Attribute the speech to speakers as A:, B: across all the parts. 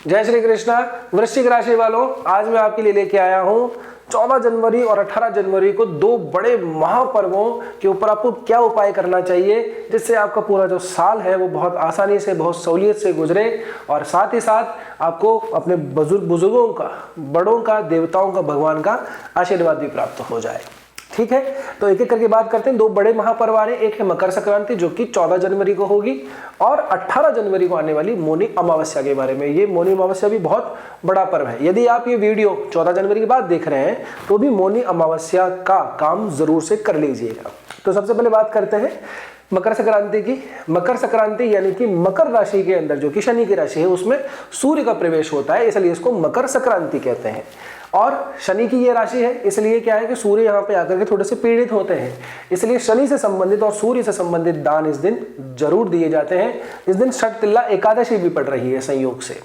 A: जय श्री कृष्णा। वृश्चिक राशि वालों, आज मैं आपके लिए लेके आया हूं 14 जनवरी और 18 जनवरी को दो बड़े महापर्वों के ऊपर आपको क्या उपाय करना चाहिए जिससे आपका पूरा जो साल है वो बहुत आसानी से, बहुत सहूलियत से गुजरे और साथ ही साथ आपको अपने बुजुर्गों का, बड़ों का, देवताओं का, भगवान का आशीर्वाद भी प्राप्त हो जाए। ठीक है, तो एक एक करके बात करते हैं। दो बड़े महापर्व आ रहे हैं। एक है मकर संक्रांति जो कि 14 जनवरी को होगी और 18 जनवरी को आने वाली मौनी अमावस्या के बारे में। ये मौनी अमावस्या भी बहुत बड़ा पर्व है। यदि आप ये वीडियो 14 जनवरी के बाद देख रहे हैं तो भी मौनी अमावस्या का काम जरूर से कर लीजिएगा। तो सबसे पहले बात करते हैं मकर संक्रांति की। मकर संक्रांति यानी कि मकर राशि के अंदर जो कि शनि की राशि है उसमें सूर्य का प्रवेश होता है, इसलिए इसको मकर संक्रांति कहते हैं। और शनि की ये राशि है, इसलिए क्या है कि सूर्य यहाँ पे आकर के थोड़े से पीड़ित होते हैं, इसलिए शनि से संबंधित और सूर्य से संबंधित दान इस दिन जरूर दिए जाते हैं। इस दिन षटतिला एकादशी भी पड़ रही है संयोग से।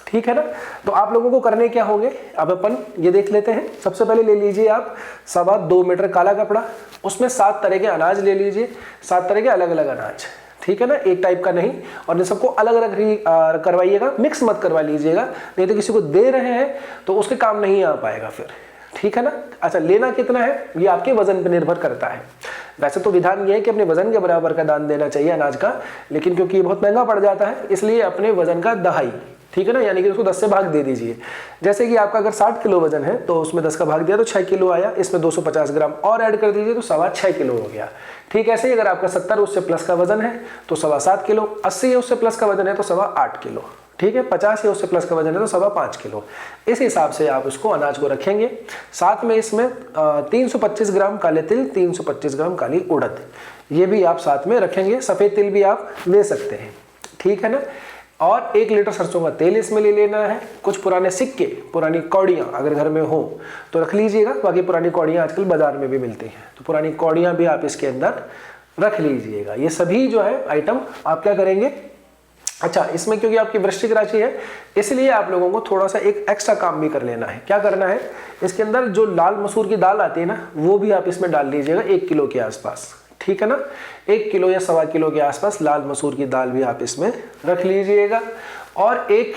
A: ठीक है ना। तो आप लोगों को करने क्या होंगे, अब अपन ये देख लेते हैं। सबसे पहले ले लीजिए आप 2.25 मीटर काला कपड़ा, उसमें 7 तरह के अनाज ले लीजिए, 7 तरह के अलग अलग अनाज। ठीक है ना, एक टाइप का नहीं, और इन सबको अलग अलग करवाइएगा, मिक्स मत करवा लीजिएगा, नहीं तो किसी को दे रहे हैं तो उसके काम नहीं आ पाएगा फिर। ठीक है ना। अच्छा, लेना कितना है ये आपके वजन पर निर्भर करता है। वैसे तो विधान ये है कि अपने वजन के बराबर का दान देना चाहिए अनाज का, लेकिन क्योंकि ये बहुत महंगा पड़ जाता है इसलिए अपने वजन का दहाई, ठीक है ना, यानी कि उसको 10 से भाग दे दीजिए। जैसे कि आपका अगर 60 किलो वजन है तो उसमें 10 का भाग दिया तो 6 किलो आया, इसमें 250 ग्राम और ऐड कर दीजिए तो 6.25 किलो हो गया। ठीक है, ऐसे ही अगर आपका 70 उससे प्लस का वजन है तो 7.25 किलो, 80 है उससे प्लस का वजन है तो 8.25 किलो, ठीक है, 50 है उससे प्लस का वजन है तो 5.25 किलो। इस हिसाब से आप उसको अनाज को रखेंगे। साथ में इसमें 325 ग्राम काले तिल, 325 ग्राम काली उड़द, ये भी आप साथ में रखेंगे। सफ़ेद तिल भी आप ले सकते हैं। ठीक है ना। और 1 लीटर सरसों का तेल इसमें ले लेना है। कुछ पुराने सिक्के, पुरानी कौड़ियाँ अगर घर में हो तो रख लीजिएगा, बाकी पुरानी कौड़ियाँ आजकल बाजार में भी मिलती हैं, तो पुरानी कौड़ियाँ भी आप इसके अंदर रख लीजिएगा। ये सभी जो है आइटम आप क्या करेंगे। अच्छा, इसमें क्योंकि आपकी वृश्चिक राशि है इसलिए आप लोगों को थोड़ा सा एक एक्स्ट्रा काम भी कर लेना है। क्या करना है, इसके अंदर जो लाल मसूर की दाल आती है ना वो भी आप इसमें डाल लीजिएगा 1 किलो के आसपास। ठीक है ना, 1 किलो या 1.25 किलो के आसपास लाल मसूर की दाल भी आप इसमें रख लीजिएगा। और एक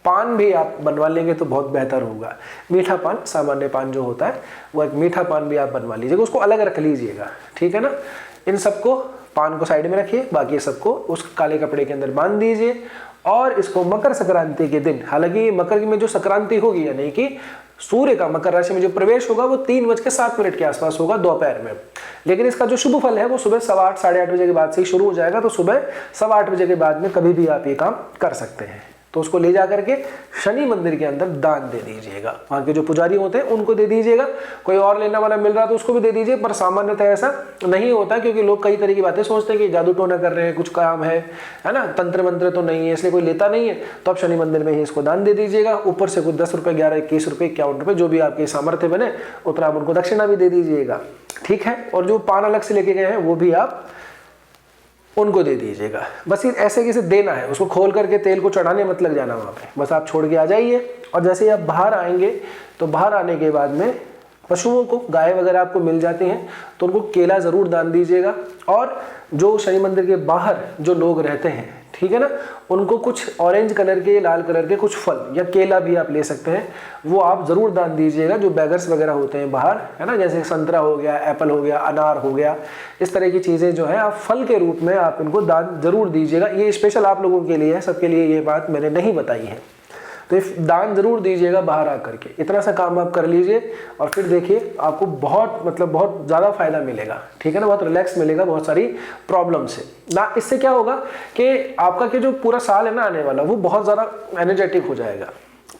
A: पान भी आप बनवा लेंगे तो बहुत बेहतर होगा। मीठा पान, सामान्य पान जो होता है वो एक मीठा पान भी आप बनवा लीजिएगा, उसको अलग रख लीजिएगा। ठीक है ना। इन सबको, पान को साइड में रखिए, बाकी सबको उस काले कपड़े के अंदर बांध दीजिए। और इसको मकर संक्रांति के दिन, हालांकि मकर में जो संक्रांति होगी यानी कि सूर्य का मकर राशि में जो प्रवेश होगा वो 3:07 के आसपास होगा दोपहर में, लेकिन इसका जो शुभ फल है वो सुबह 8:15 साढ़े 8 बजे के बाद से ही शुरू हो जाएगा। तो सुबह 8:15 बजे के बाद में कभी भी आप ये काम कर सकते हैं। तो उसको ले जा करके शनि मंदिर के अंदर दान दे दीजिएगा, वहाँ के जो पुजारी होते हैं उनको दे दीजिएगा। कोई और लेना वाला मिल रहा तो उसको भी दे दीजिए, पर सामान्यतः ऐसा नहीं होता क्योंकि लोग कई तरह की बातें सोचते हैं कि जादू टोना कर रहे हैं, कुछ काम है ना, तंत्र मंत्र तो नहीं है, इसलिए कोई लेता नहीं है। तो आप शनि मंदिर में ही इसको दान दे दीजिएगा। ऊपर से कुछ 10 रुपये, 11, 21 रुपये, 51 रुपये जो भी आपके सामर्थ्य बने उतना आप उनको दक्षिणा भी दे दीजिएगा। ठीक है। और जो पान अलग से लेके गए हैं वो भी आप उनको दे दीजिएगा। बस ये ऐसे कैसे देना है, उसको खोल करके तेल को चढ़ाने मत लग जाना वहाँ पे, बस आप छोड़ के आ जाइए। और जैसे ही आप बाहर आएंगे तो बाहर आने के बाद में पशुओं को, गाय वगैरह आपको मिल जाती हैं तो उनको केला ज़रूर दान दीजिएगा। और जो शनि मंदिर के बाहर जो लोग रहते हैं, ठीक है ना, उनको कुछ ऑरेंज कलर के, लाल कलर के कुछ फल या केला भी आप ले सकते हैं, वो आप ज़रूर दान दीजिएगा। जो बैगर्स वगैरह होते हैं बाहर, है ना, जैसे संतरा हो गया, एप्पल हो गया, अनार हो गया, इस तरह की चीज़ें जो है आप फल के रूप में आप इनको दान ज़रूर दीजिएगा। ये स्पेशल आप लोगों के लिए है, सबके लिए ये बात मैंने नहीं बताई है। तो दान जरूर दीजिएगा बाहर आकर के। इतना सा काम आप कर लीजिए और फिर देखिए आपको बहुत ज़्यादा फायदा मिलेगा। ठीक है ना, बहुत रिलैक्स मिलेगा बहुत सारी प्रॉब्लम से ना। इससे क्या होगा कि आपका के जो पूरा साल है ना आने वाला, वो बहुत ज़्यादा एनर्जेटिक हो जाएगा।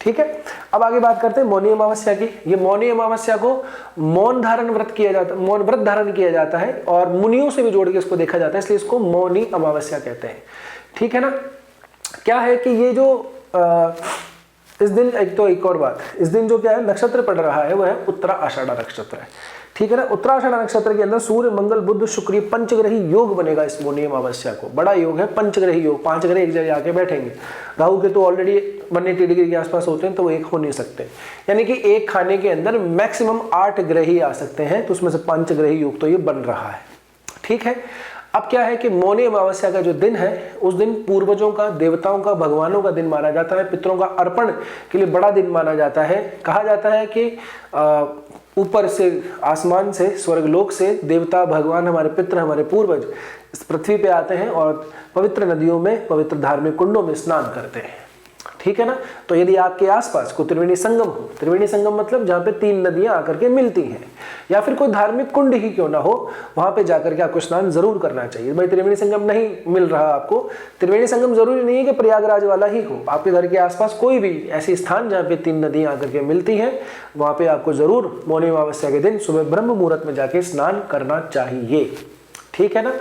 A: ठीक है। अब आगे बात करते हैं मौनी अमावस्या की। ये मौनी अमावस्या को मौन धारण व्रत किया जाता है, मौन व्रत धारण किया जाता है और मुनियों से भी जोड़ के इसको देखा जाता है, इसलिए इसको मौनी अमावस्या कहते हैं। ठीक है ना। क्या है कि ये जो इस दिन एक और बात, इस दिन जो क्या है नक्षत्र पड़ रहा है वो है उत्तरा आषाढ़ नक्षत्र है। ठीक है ना। उत्तराषाढ़ नक्षत्र के अंदर सूर्य, मंगल, बुध, शुक्र, पंचग्रही योग बनेगा इस मौनी अमावस्या को। बड़ा योग है पंचग्रही योग, 5 ग्रह एक जगह आके बैठेंगे। राहु के तो ऑलरेडी 180 डिग्री के आसपास होते हैं तो वो एक हो नहीं सकते, यानी कि एक खाने के अंदर मैक्सिमम 8 ग्रही आ सकते हैं, तो उसमें से पंचग्रही योग तो ये बन रहा है। ठीक है। अब क्या है कि मौनी अमावस्या का जो दिन है उस दिन पूर्वजों का, देवताओं का, भगवानों का दिन माना जाता है, पितरों का अर्पण के लिए बड़ा दिन माना जाता है। कहा जाता है कि ऊपर से, आसमान से, स्वर्गलोक से देवता, भगवान, हमारे पितृ, हमारे पूर्वज इस पृथ्वी पे आते हैं और पवित्र नदियों में, पवित्र धार्मिक कुंडों में स्नान करते हैं। ठीक है ना। तो यदि आपके आसपास कोई त्रिवेणी संगम हो, त्रिवेणी संगम मतलब जहाँ पे 3 नदियां आकर के मिलती हैं, या फिर कोई धार्मिक कुंड ही क्यों ना हो, वहां पे जाकर के आपको स्नान जरूर करना चाहिए। भाई त्रिवेणी संगम नहीं मिल रहा आपको, त्रिवेणी संगम जरूरी नहीं है कि प्रयागराज वाला ही हो, आपके घर के आसपास कोई भी ऐसी स्थान जहाँ पे 3 नदियां आकर के मिलती हैं, वहां पे आपको जरूर मौनी अमावस्या के दिन सुबह ब्रह्म मुहूर्त में जाके स्नान करना चाहिए। ठीक है ना।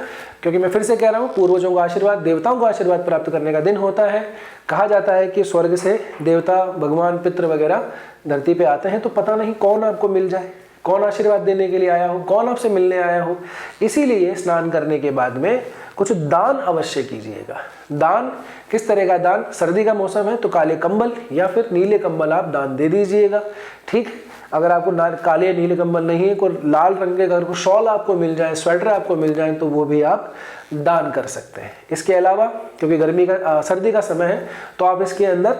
A: क्योंकि मैं फिर से कह रहा हूं, पूर्वजों का आशीर्वाद, देवताओं का आशीर्वाद प्राप्त करने का दिन होता है। कहा जाता है कि स्वर्ग से देवता, भगवान, पितृ वगैरह धरती पे आते हैं, तो पता नहीं कौन आपको मिल जाए, कौन आशीर्वाद देने के लिए आया हो, कौन आपसे मिलने आया हो। इसीलिए स्नान करने के बाद में कुछ दान अवश्य कीजिएगा। दान किस तरह का दान? सर्दी का मौसम है तो काले कंबल या फिर नीले कंबल आप दान दे दीजिएगा। ठीक। अगर आपको काले नीले कंबल नहीं है, कोई लाल रंग के अगर कोई शॉल आपको मिल जाए, स्वेटर आपको मिल जाए, तो वो भी आप दान कर सकते हैं। इसके अलावा क्योंकि सर्दी का समय है तो आप इसके अंदर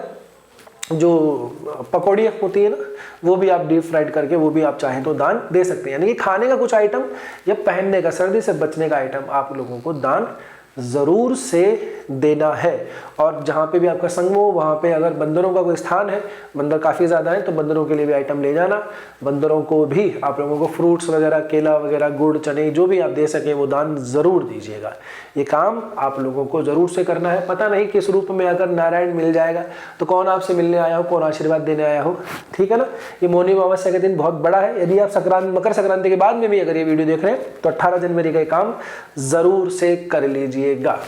A: जो पकौड़ियाँ होती है ना, वो भी आप डीप फ्राइड करके वो भी आप चाहें तो दान दे सकते हैं। यानी कि खाने का कुछ आइटम या पहनने का, सर्दी से बचने का आइटम आप लोगों को दान जरूर से देना है। और जहाँ पे भी आपका संगम हो वहाँ पे अगर बंदरों का कोई स्थान है, बंदर काफ़ी ज़्यादा है, तो बंदरों के लिए भी आइटम ले जाना। बंदरों को भी आप लोगों को फ्रूट्स वगैरह, केला वगैरह, गुड़, चने, जो भी आप दे सकें वो दान ज़रूर दीजिएगा। ये काम आप लोगों को ज़रूर से करना है। पता नहीं किस रूप में अगर नारायण मिल जाएगा तो कौन आपसे मिलने आया हो, कौन आशीर्वाद देने आया हो। ठीक है ना। ये मौनी अमावस्या का दिन बहुत बड़ा है। यदि आप मकर संक्रांति के बाद में भी अगर ये वीडियो देख रहे हैं तो 18 जनवरी का काम ज़रूर से कर लीजिएगा।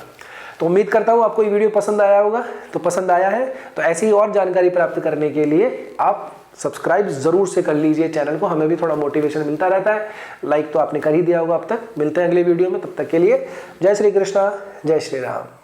A: तो उम्मीद करता हूँ आपको ये वीडियो पसंद आया होगा। तो पसंद आया है तो ऐसी ही और जानकारी प्राप्त करने के लिए आप सब्सक्राइब जरूर से कर लीजिए चैनल को, हमें भी थोड़ा मोटिवेशन मिलता रहता है। लाइक तो आपने कर ही दिया होगा अब तक। मिलते हैं अगले वीडियो में, तब तक के लिए जय श्री कृष्णा, जय श्री राम।